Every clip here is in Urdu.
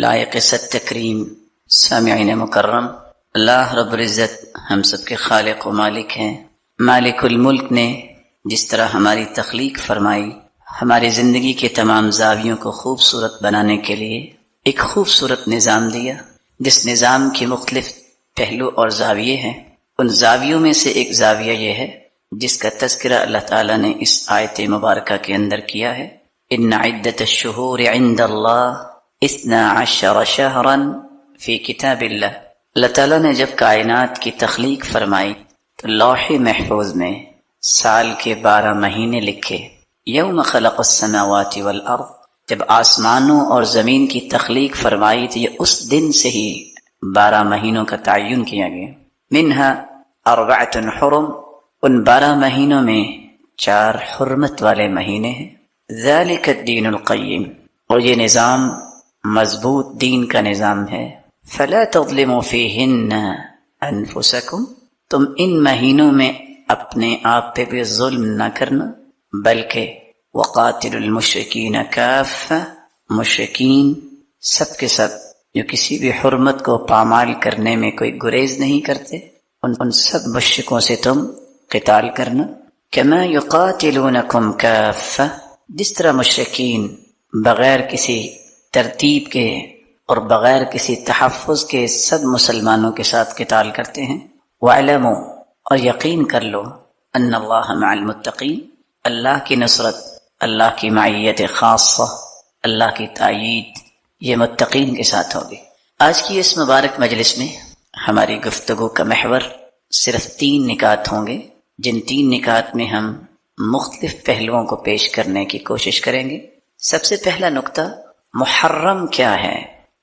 لائق ست تکریم سامعین مکرم، اللہ رب العزت ہم سب کے خالق و مالک ہیں۔ مالک الملک نے جس طرح ہماری تخلیق فرمائی، ہماری زندگی کے تمام زاویوں کو خوبصورت بنانے کے لیے ایک خوبصورت نظام دیا، جس نظام کے مختلف پہلو اور زاویے ہیں۔ ان زاویوں میں سے ایک زاویہ یہ ہے جس کا تذکرہ اللہ تعالیٰ نے اس آیت مبارکہ کے اندر کیا ہے، ان عدت الشہور عند اللہ 12 شہرا فی کتاب اللہ۔ اللہ تعالیٰ نے جب کائنات کی تخلیق فرمائی تو لوح محفوظ میں سال کے 12 مہینے لکھے۔ یوم خلق السماوات والارض، جب آسمانوں اور زمین کی تخلیق فرمائی تو یہ اس دن سے ہی 12 مہینوں کا تعین کیا گیا۔ منہا 4 حرم، ان 12 مہینوں میں 4 حرمت والے مہینے ہیں۔ ذالک الدین القیم، اور یہ نظام مضبوط دین کا نظام ہے۔ فلا تظلموا فیہن انفسکم، تم ان مہینوں میں اپنے آپ پہ بھی ظلم نہ کرنا، بلکہ وقاتل المشرکین کافہ، مشرکین سب کے سب جو کسی بھی حرمت کو پامال کرنے میں کوئی گریز نہیں کرتے، ان سب مشرکوں سے تم قتال کرنا۔ کما یقاتلونکم کافہ، جس طرح مشرکین بغیر کسی ترتیب کے اور بغیر کسی تحفظ کے سب مسلمانوں کے ساتھ قتال کرتے ہیں۔ وَاعْلَمُوا، اور یقین کر لو، ان اللہ مع المتقین، اللہ کی نصرت، اللہ کی معیت خاصہ، اللہ کی تائید یہ متقین کے ساتھ ہوگی۔ آج کی اس مبارک مجلس میں ہماری گفتگو کا محور صرف 3 نکات ہوں گے، جن 3 نکات میں ہم مختلف پہلوؤں کو پیش کرنے کی کوشش کریں گے۔ سب سے پہلا نقطہ، محرم کیا ہے؟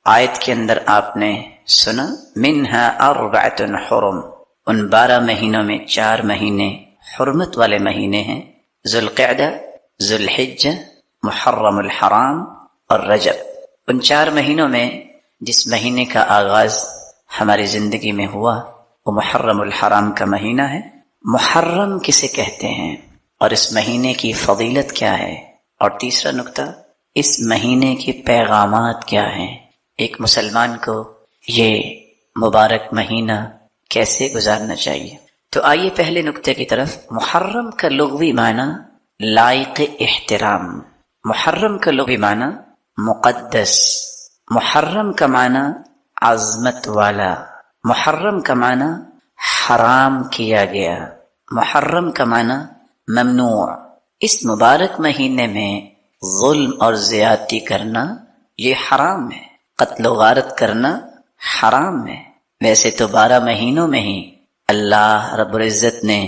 آیت کے اندر آپ نے سنا منہا 4 حرم، ان 12 مہینوں میں 4 مہینے حرمت والے مہینے ہیں، ذوالقعدہ، ذوالحجہ، محرم الحرام اور رجب۔ ان 4 مہینوں میں جس مہینے کا آغاز ہماری زندگی میں ہوا وہ محرم الحرام کا مہینہ ہے۔ محرم کسے کہتے ہیں اور اس مہینے کی فضیلت کیا ہے؟ اور تیسرا نقطہ، اس مہینے کے پیغامات کیا ہیں؟ ایک مسلمان کو یہ مبارک مہینہ کیسے گزارنا چاہیے؟ تو آئیے پہلے نقطے کی طرف۔ محرم کا لغوی معنی لائق احترام، محرم کا لغوی معنی مقدس، محرم کا معنی عظمت والا، محرم کا معنی حرام کیا گیا، محرم کا معنی ممنوع۔ اس مبارک مہینے میں ظلم اور زیادتی کرنا یہ حرام ہے، قتل و غارت کرنا حرام ہے۔ ویسے تو 12 مہینوں میں ہی اللہ رب العزت نے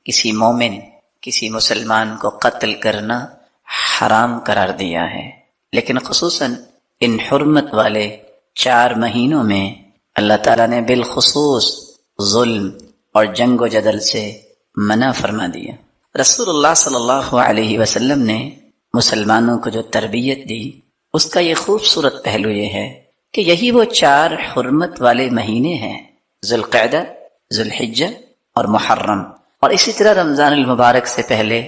کسی مومن، کسی مسلمان کو قتل کرنا حرام قرار دیا ہے، لیکن خصوصاً ان حرمت والے 4 مہینوں میں اللہ تعالیٰ نے بالخصوص ظلم اور جنگ و جدل سے منع فرما دیا۔ رسول اللہ صلی اللہ علیہ وسلم نے مسلمانوں کو جو تربیت دی اس کا یہ خوبصورت پہلو یہ ہے کہ یہی وہ 4 حرمت والے مہینے ہیں، ذوالقعدہ، ذوالحجہ اور محرم، اور اسی طرح رمضان المبارک سے پہلے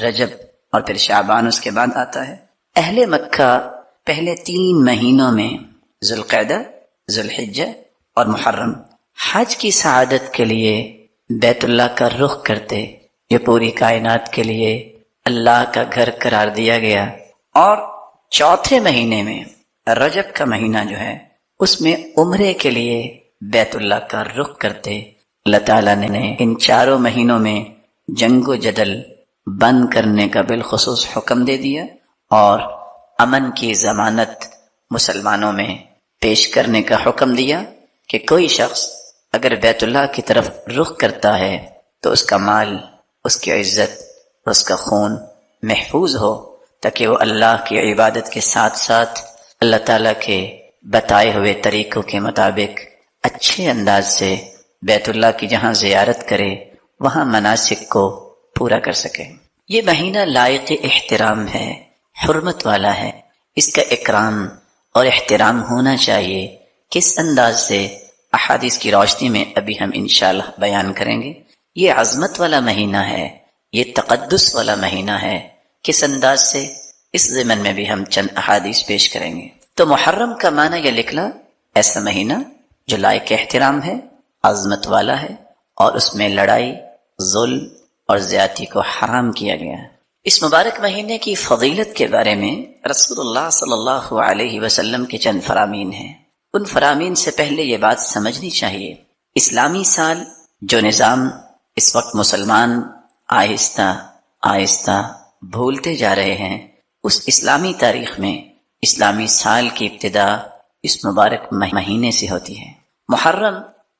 رجب اور پھر شعبان اس کے بعد آتا ہے۔ اہل مکہ پہلے 3 مہینوں میں ذوالقعدہ، ذوالحجہ اور محرم حج کی سعادت کے لیے بیت اللہ کا رخ کرتے، یہ پوری کائنات کے لیے اللہ کا گھر قرار دیا گیا۔ اور 4تھے مہینے میں رجب کا مہینہ جو ہے اس میں عمرے کے لیے بیت اللہ کا رخ کرتے۔ اللہ تعالیٰ نے ان 4 مہینوں میں جنگ و جدل بند کرنے کا بالخصوص حکم دے دیا اور امن کی ضمانت مسلمانوں میں پیش کرنے کا حکم دیا کہ کوئی شخص اگر بیت اللہ کی طرف رخ کرتا ہے تو اس کا مال، اس کی عزت، اس کا خون محفوظ ہو، تاکہ وہ اللہ کی عبادت کے ساتھ ساتھ اللہ تعالیٰ کے بتائے ہوئے طریقوں کے مطابق اچھے انداز سے بیت اللہ کی جہاں زیارت کرے وہاں مناسک کو پورا کر سکے۔ یہ مہینہ لائق احترام ہے، حرمت والا ہے، اس کا اکرام اور احترام ہونا چاہیے۔ کس انداز سے؟ احادیث کی روشنی میں ابھی ہم انشاءاللہ بیان کریں گے۔ یہ عظمت والا مہینہ ہے، یہ تقدس والا مہینہ ہے۔ کس انداز سے؟ اس ضمن میں بھی ہم چند احادیث پیش کریں گے۔ تو محرم کا معنی یہ نکلا ایسا مہینہ جو لائق احترام ہے، عظمت والا ہے، اور اس میں لڑائی، ظلم اور زیادتی کو حرام کیا گیا ہے۔ اس مبارک مہینے کی فضیلت کے بارے میں رسول اللہ صلی اللہ علیہ وسلم کے چند فرامین ہیں۔ ان فرامین سے پہلے یہ بات سمجھنی چاہیے، اسلامی سال جو نظام اس وقت مسلمان آہستہ آہستہ بھولتے جا رہے ہیں، اس اسلامی تاریخ میں اسلامی سال کی ابتدا اس مبارک مہینے سے ہوتی ہے۔ محرم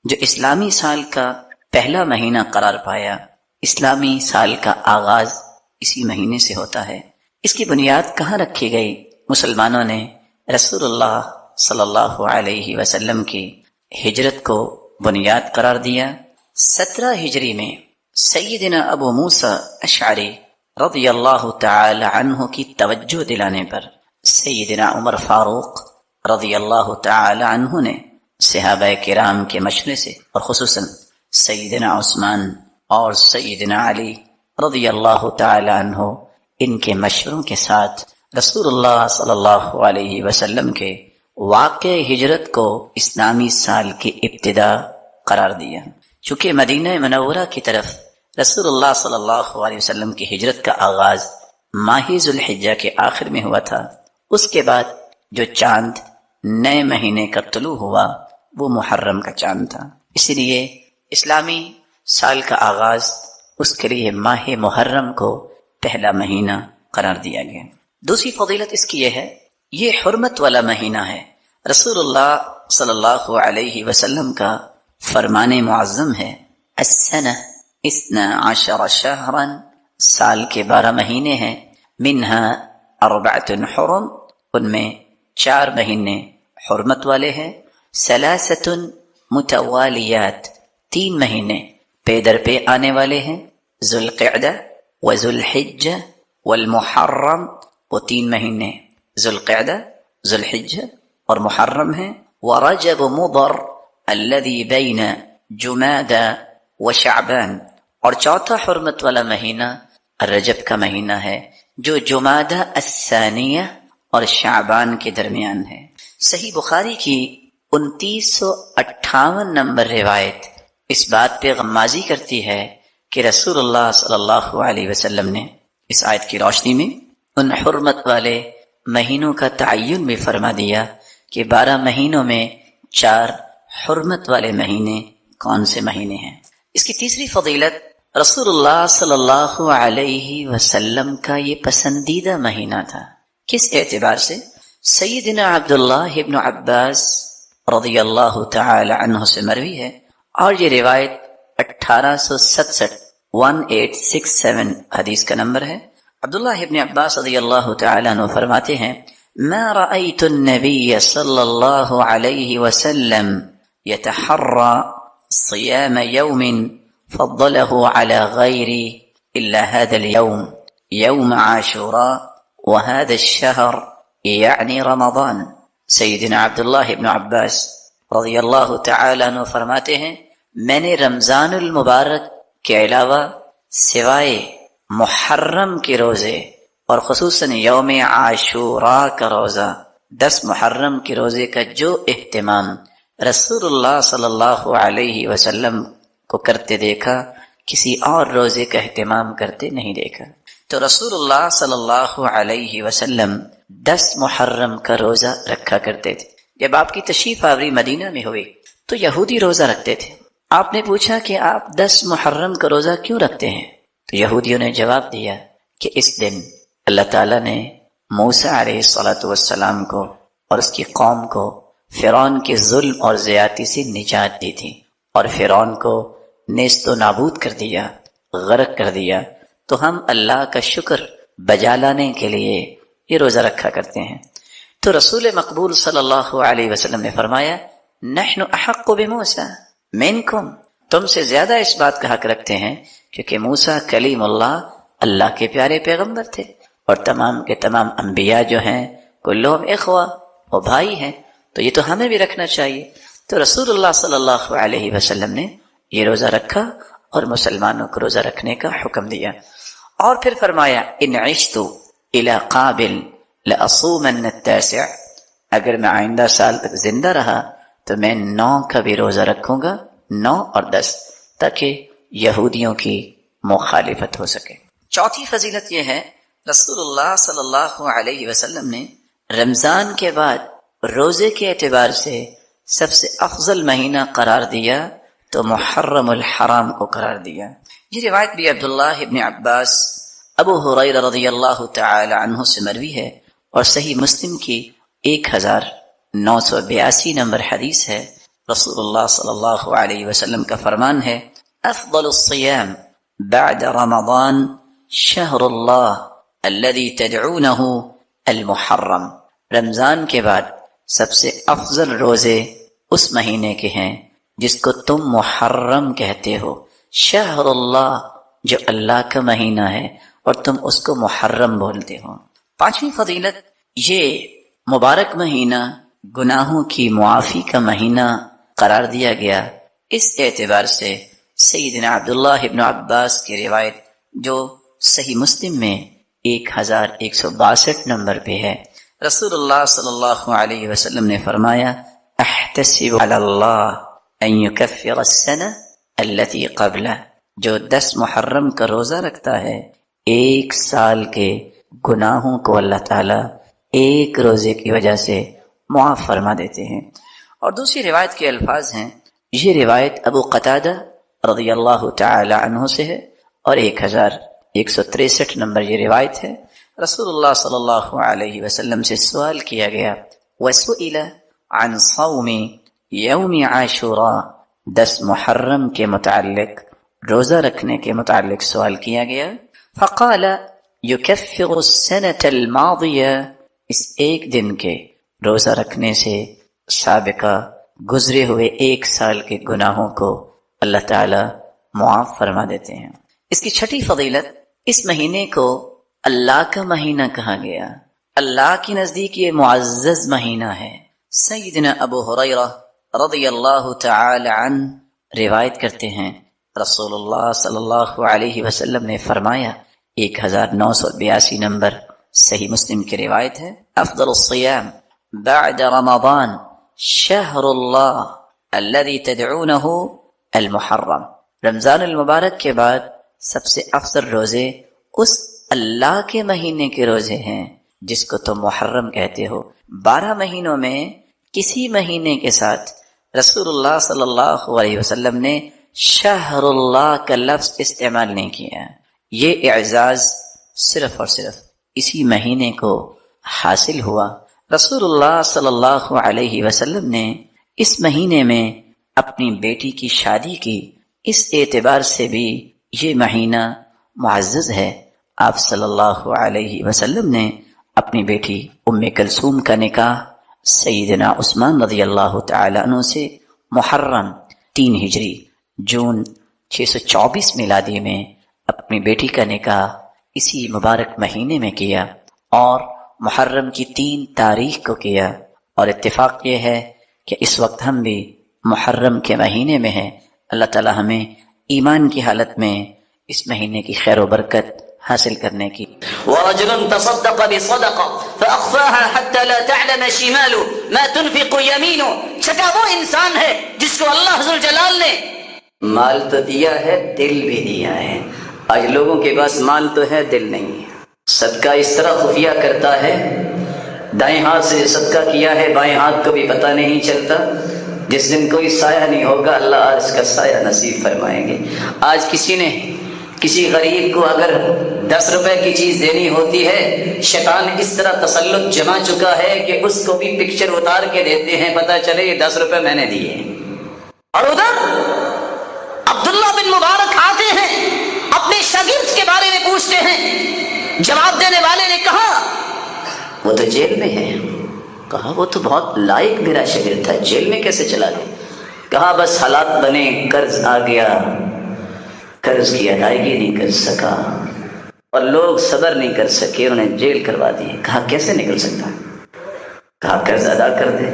جو اسلامی سال کا پہلا مہینہ قرار پایا، اسلامی سال کا آغاز اسی مہینے سے ہوتا ہے۔ اس کی بنیاد کہاں رکھی گئی؟ مسلمانوں نے رسول اللہ صلی اللہ علیہ وسلم کی ہجرت کو بنیاد قرار دیا۔ 17 ہجری میں سیدنا ابو موسیٰ اشعری رضی اللہ تعالی عنہ کی توجہ دلانے پر سیدنا عمر فاروق رضی اللہ تعالی عنہ نے صحابہ کرام کے مشورے سے اور خصوصاً سیدنا عثمان اور سیدنا علی رضی اللہ تعالی عنہ ان کے مشوروں کے ساتھ رسول اللہ صلی اللہ علیہ وسلم کے واقع ہجرت کو اسلامی سال کی ابتدا قرار دیا۔ چونکہ مدینہ منورہ کی طرف رسول اللہ صلی اللہ علیہ وسلم کی ہجرت کا آغاز ماہ ذو الحجہ کے آخر میں ہوا تھا، اس کے بعد جو چاند نئے مہینے کا طلوع ہوا وہ محرم کا چاند تھا، اسی لیے اسلامی سال کا آغاز اس کے لیے ماہ محرم کو پہلا مہینہ قرار دیا گیا۔ دوسری فضیلت اس کی یہ ہے، یہ حرمت والا مہینہ ہے۔ رسول اللہ صلی اللہ علیہ وسلم کا فرمان معظم ہے، السنہ 12 شہرا، سال کے 12 مہینے ہیں، منہا 4 حرم، ان میں 4 مہینے حرمت والے ہیں، 3 متوالیات، 3 مہینے پے در پہ آنے والے ہیں، ذو القعدہ وذو الحجہ والمحرم، وہ 3 مہینے ذو القعدہ، ذو الحجہ اور محرم ہیں، ورجب مضر الذي بین جمادى وشعبان، اور چوتھا حرمت والا مہینہ رجب کا مہینہ ہے جو جمادى الثانیہ اور شعبان کے درمیان ہے۔ صحیح بخاری کی 2958 نمبر روایت اس بات پہ غمازی کرتی ہے کہ رسول اللہ صلی اللہ علیہ وسلم نے اس آیت کی روشنی میں ان حرمت والے مہینوں کا تعین بھی فرما دیا کہ 12 مہینوں میں 4 حرمت والے مہینے کون سے مہینے ہیں۔ اس کی تیسری فضیلت، رسول اللہ صلی اللہ علیہ وسلم کا یہ پسندیدہ مہینہ تھا۔ کس اعتبار سے؟ سیدنا عبداللہ ابن عباس رضی اللہ تعالی عنہ سے مروی ہے، اور یہ روایت 1867 حدیث کا نمبر ہے۔ عبداللہ ابن عباس رضی اللہ تعالی عنہ فرماتے ہیں، ما رأيت النبي صلى الله عليه وسلم يتحرى صيام يوم فضله على غيره إلا هذا اليوم، يوم عاشوراء، وهذا الشهر يعني رمضان۔ سیدنا عبداللہ ابن عباس رضی اللہ تعالی عنہ فرماتے ہیں، میں نے رمضان المبارک کے علاوہ سوائے محرم کے روزے اور خصوصاً یوم عاشوراء کا روزہ، 10 محرم کے روزے کا جو اہتمام رسول اللہ صلی اللہ علیہ وسلم کو کرتے دیکھا، کسی اور روزے کا اہتمام کرتے نہیں دیکھا۔ تو رسول اللہ صلی اللہ علیہ وسلم 10 محرم کا روزہ رکھا کرتے تھے۔ جب آپ کی تشریف آوری مدینہ میں ہوئی تو یہودی روزہ رکھتے تھے۔ آپ نے پوچھا کہ آپ 10 محرم کا روزہ کیوں رکھتے ہیں؟ تو یہودیوں نے جواب دیا کہ اس دن اللہ تعالیٰ نے موسیٰ علیہ السلام کو اور اس کی قوم کو فرعون کے ظلم اور زیادتی سے نجات دی تھی، اور فرعون کو نیست و نابود کر دیا، غرق کر دیا، تو ہم اللہ کا شکر بجا لانے کے لیے یہ روزہ رکھا کرتے ہیں۔ تو رسول مقبول صلی اللہ علیہ وسلم نے فرمایا، نحن احق بموسیٰ منکم، تم سے زیادہ اس بات کا حق رکھتے ہیں کیونکہ موسیٰ کلیم اللہ، اللہ کے پیارے پیغمبر تھے، اور تمام کے تمام انبیاء جو ہیں کلہم اخوہ، وہ بھائی ہیں، تو یہ تو ہمیں بھی رکھنا چاہیے۔ تو رسول اللہ صلی اللہ علیہ وسلم نے یہ روزہ رکھا اور مسلمانوں کو روزہ رکھنے کا حکم دیا، اور پھر فرمایا، ان عشت الی قابل لأصومن التاسع، اگر میں آئندہ سال تک زندہ رہا تو میں 9 کا بھی روزہ رکھوں گا، 9 اور 10، تاکہ یہودیوں کی مخالفت ہو سکے۔ چوتھی فضیلت یہ ہے، رسول اللہ صلی اللہ علیہ وسلم نے رمضان کے بعد روزے کے اعتبار سے سب سے افضل مہینہ قرار دیا تو محرم الحرام کو قرار دیا۔ یہ روایت بھی عبداللہ ابن عباس، ابو ہریرہ رضی اللہ تعالی عنہ سے مروی ہے اور صحیح مسلم کی 1982 نمبر حدیث ہے۔ رسول اللہ صلی اللہ علیہ وسلم کا فرمان ہے، افضل الصیام بعد رمضان شہر اللہ الذي تدعونه المحرم۔ رمضان کے بعد سب سے افضل روزے اس مہینے کے ہیں جس کو تم محرم کہتے ہو، شہر اللہ جو اللہ کا مہینہ ہے اور تم اس کو محرم بولتے ہو۔ پانچویں فضیلت، یہ مبارک مہینہ گناہوں کی معافی کا مہینہ قرار دیا گیا، اس اعتبار سے سیدنا عبداللہ ابن عباس کی روایت جو صحیح مسلم میں 1162 نمبر پہ ہے، رسول اللہ صلی اللہ علیہ وسلم نے فرمایا، احتسب علی اللہ ان یکفر السنہ التي قبلہ، جو 10 محرم کا روزہ رکھتا ہے 1 سال کے گناہوں کو اللہ تعالی 1 روزے کی وجہ سے معاف فرما دیتے ہیں۔ اور دوسری روایت کے الفاظ ہیں، یہ روایت ابو قتادہ رضی اللہ تعالی عنہ سے ہے اور 1163 نمبر یہ روایت ہے۔ رسول اللہ صلی اللہ علیہ وسلم سے سوال کیا گیا، وَسُئِلَ عَنْ صَوْمِ يَوْمِ عَاشُورَا، 10 محرم کے متعلق، روزہ رکھنے کے متعلق سوال کیا گیا، فقال يُكَفِّرُ السَّنَةَ الْمَاضِيَةَ، اس 1 دن کے روزہ رکھنے سے سابقہ گزرے ہوئے 1 سال کے گناہوں کو اللہ تعالی معاف فرما دیتے ہیں۔ اس کی چھٹی فضیلت، اس مہینے کو اللہ کا مہینہ کہا گیا، اللہ کے نزدیک یہ معزز مہینہ ہے۔ سیدنا ابو ہریرہ رضی اللہ تعالی عنہ روایت کرتے ہیں، رسول اللہ صلی اللہ علیہ وسلم نے فرمایا، 1982 نمبر صحیح مسلم کی روایت ہے، افضل الصیام بعد رمضان شہر اللہ الذي تدعونه المحرم، رمضان المبارک کے بعد سب سے افضل روزے اس اللہ کے مہینے کے روزے ہیں جس کو تم محرم کہتے ہو۔ 12 مہینوں میں کسی مہینے کے ساتھ رسول اللہ صلی اللہ علیہ وسلم نے شہر اللہ کا لفظ استعمال نہیں کیا۔ یہ اعزاز صرف اور صرف اسی مہینے کو حاصل ہوا۔ رسول اللہ صلی اللہ علیہ وسلم نے اس مہینے میں اپنی بیٹی کی شادی کی، اس اعتبار سے بھی یہ مہینہ معزز ہے۔ آپ صلی اللہ علیہ وسلم نے اپنی بیٹی ام کلثوم کا نکاح سیدنا عثمان رضی اللہ تعالی عنہ سے محرم 3 ہجری جون 624 میلادی میں اپنی بیٹی کا نکاح اسی مبارک مہینے میں کیا اور محرم کی 3 تاریخ کو کیا، اور اتفاق یہ ہے کہ اس وقت ہم بھی محرم کے مہینے میں ہیں۔ اللہ تعالی ہمیں ایمان کی حالت میں اس مہینے کی خیر و برکت حاصل کرنے کی۔ ورجل تصدق بصدقة فأخفاها حتى لا تعلم شماله ما تنفق يمينه، چھٹا وہ انسان ہے جس کو اللہ ذوالجلال نے مال تو دیا ہے، دل بھی دیا ہے۔ آج لوگوں کے پاس مال تو ہے، دل نہیں ہے۔ صدقہ اس طرح خفیہ کرتا ہے، دائیں ہاتھ سے صدقہ کیا ہے بائیں ہاتھ کو بھی پتہ نہیں چلتا۔ جس دن کوئی سایہ نہیں ہوگا اللہ عرش کا سایہ نصیب فرمائیں گے۔ آج کسی غریب کو اگر 10 روپے کی چیز دینی ہوتی ہے، شیطان اس طرح تسلط جما چکا ہے کہ اس کو بھی پکچر اتار کے دیتے ہیں، پتہ چلے یہ 10 روپے میں نے دیے۔ اور ادھر عبداللہ بن مبارک آتے ہیں، اپنے شاگرد کے بارے میں پوچھتے ہیں، جواب دینے والے نے کہا وہ تو جیل میں ہے۔ کہا وہ تو بہت لائق میرا شاگرد تھا، جیل میں کیسے چلا گیا؟ کہا بس حالات بنے، قرض آ گیا، قرض کی ادائیگی نہیں کر سکا اور لوگ صبر نہیں کر سکے، انہیں جیل کروا دیے۔ کہا کیسے نکل سکتا؟ کہا قرض ادا کر دے۔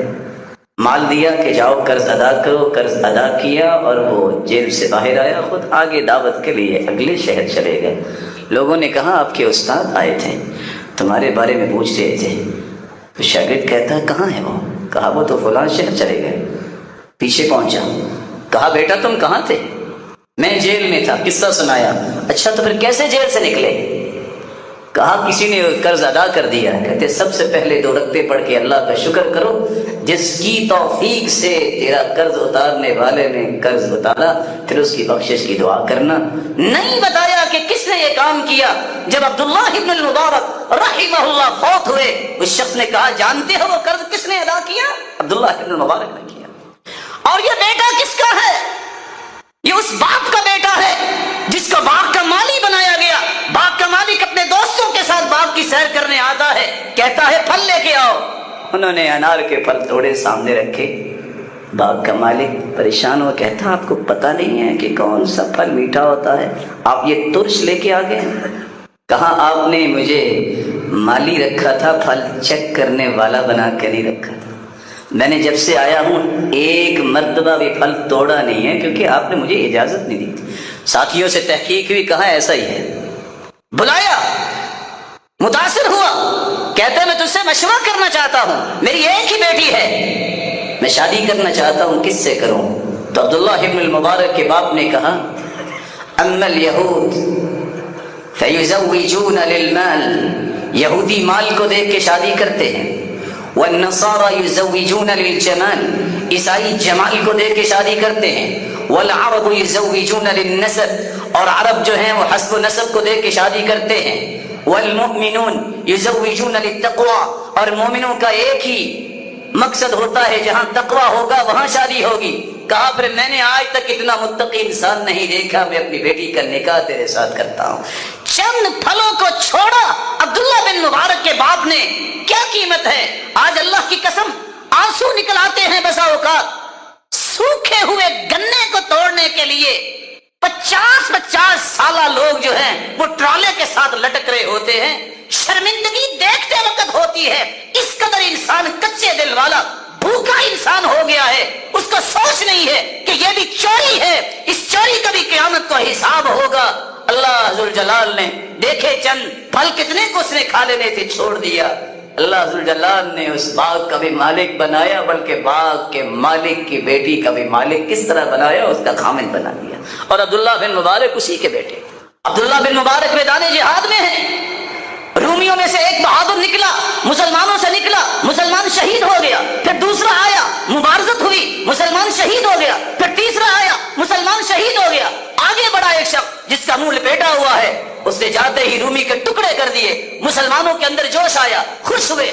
مال دیا کہ جاؤ قرض ادا کرو، قرض ادا کیا اور وہ جیل سے باہر آیا، خود آگے دعوت کے لیے اگلے شہر چلے گئے۔ لوگوں نے کہا آپ کے استاد آئے تھے، تمہارے بارے میں پوچھ رہے تھے، تو شاگرد کہتا ہے کہاں ہے وہ؟ کہا وہ تو فلاں شہر چلے گئے۔ پیچھے پہنچا، کہا بیٹا تم کہاں تھے؟ میں جیل میں تھا، قصہ سنایا۔ اچھا تو پھر کیسے جیل سے نکلے؟ کہا کسی نے قرض ادا کر دیا۔ کہتے سب سے پہلے 2 رکعتیں پڑھ کے اللہ کا شکر کرو جس کی توفیق سے تیرا قرض اتارنے والے نے قرض اتارا، پھر اس کی بخشش کی دعا کرنا۔ نہیں بتایا کہ کس نے یہ کام کیا۔ جب عبداللہ ابن المبارک رحمہ اللہ فوت ہوئے، اس شخص نے کہا جانتے ہو وہ قرض کس نے ادا کیا؟ عبداللہ ابن المبارک نے کیا۔ اور یہ بیٹا کس کا ہے؟ یہ اس باپ کا بیٹا ہے جس کو باغ کا مالی بنایا گیا۔ باغ کا مالک اپنے دوستوں کے ساتھ باغ کی سیر کرنے آتا ہے، کہتا ہے پھل لے کے آؤ۔ انہوں نے انار کے پھل توڑے سامنے رکھے۔ باغ کا مالک پریشان ہوا، کہتا آپ کو پتہ نہیں ہے کہ کون سا پھل میٹھا ہوتا ہے، آپ یہ ترش لے کے آ گئے؟ کہا آپ نے مجھے مالی رکھا تھا، پھل چیک کرنے والا بنا کے نہیں رکھا تھا۔ میں نے جب سے آیا ہوں ایک مرتبہ بھی پھل توڑا نہیں ہے کیونکہ آپ نے مجھے اجازت نہیں دی تھی۔ ساتھیوں سے تحقیق ہوئی، کہا ایسا ہی ہے۔ بلایا، متاثر ہوا، کہتا ہے میں تجھ سے مشورہ کرنا چاہتا ہوں، میری ایک ہی بیٹی ہے، میں شادی کرنا چاہتا ہوں، کس سے کروں؟ تو عبداللہ ابن المبارک کے باپ نے کہا اما الیہود فیزوجون للمال، یہودی مال کو دیکھ کے شادی کرتے ہیں، والنصارى یزوجون للجمال، عیسائی جمال کو دیکھ کے شادی کرتے ہیں، والعرب یزوجون للنسب، اور عرب جو ہیں وہ حسب و نسب کو دیکھ کے شادی کرتے ہیں، والمؤمنون یزوجون للتقوى، اور مومنوں کا ایک ہی مقصد ہوتا ہے جہاں تقوی ہوگا وہاں شادی ہوگی۔ کہا پھر میں نے آج تک اتنا متقی انسان نہیں دیکھا، میں اپنی بیٹی کا نکاح تیرے ساتھ کرتا ہوں۔ چند پھلوں کو چھوڑا عبداللہ بن مبارک کے باپ نے، کیا قیمت ہے؟ آج اللہ کی قسم آنسو نکل آتے ہیں بسا اوقات۔ سوکھے ہوئے گنے کو توڑنے کے لیے 50 سالہ لوگ جو ہیں وہ ٹرالے کے ساتھ لٹک رہے ہوتے ہیں۔ شرمندگی دیکھتے وقت ہوتی ہے، اس قدر انسان کچے دل والا بھوکا انسان ہو گیا ہے، اس کو سوچ نہیں ہے کہ یہ بھی چوری ہے، اس چوری کا بھی قیامت کو حساب ہوگا۔ اللہ ذوالجلال نے دیکھے چند پھل کتنے کو اس نے کھا لینے تھے، چھوڑ دیا۔ اللہ ذوالجلال نے اس باغ کا بھی مالک بنایا، بلکہ باغ کے مالک کی بیٹی کا بھی مالک کس طرح بنایا، اس کا خامن بنا دیا۔ اور عبداللہ بن مبارک اسی کے بیٹے۔ عبداللہ بن مبارک میدان جہاد میں ہیں، رومیوں میں سے ایک بہادر نکلا، مسلمانوں سے نکلا، مسلمان شہید ہو گیا، پھر دوسرا آیا، مبارزت ہوئی، مسلمان شہید ہو گیا، پھر تیسرا آیا، مسلمان شہید ہو گیا۔ آگے بڑا ایک شخص جس کا منہ لپیٹا ہوا ہے، اس نے جاتے ہی رومی کے ٹکڑے کر دیے۔ مسلمانوں کے اندر جوش آیا، خوش ہوئے،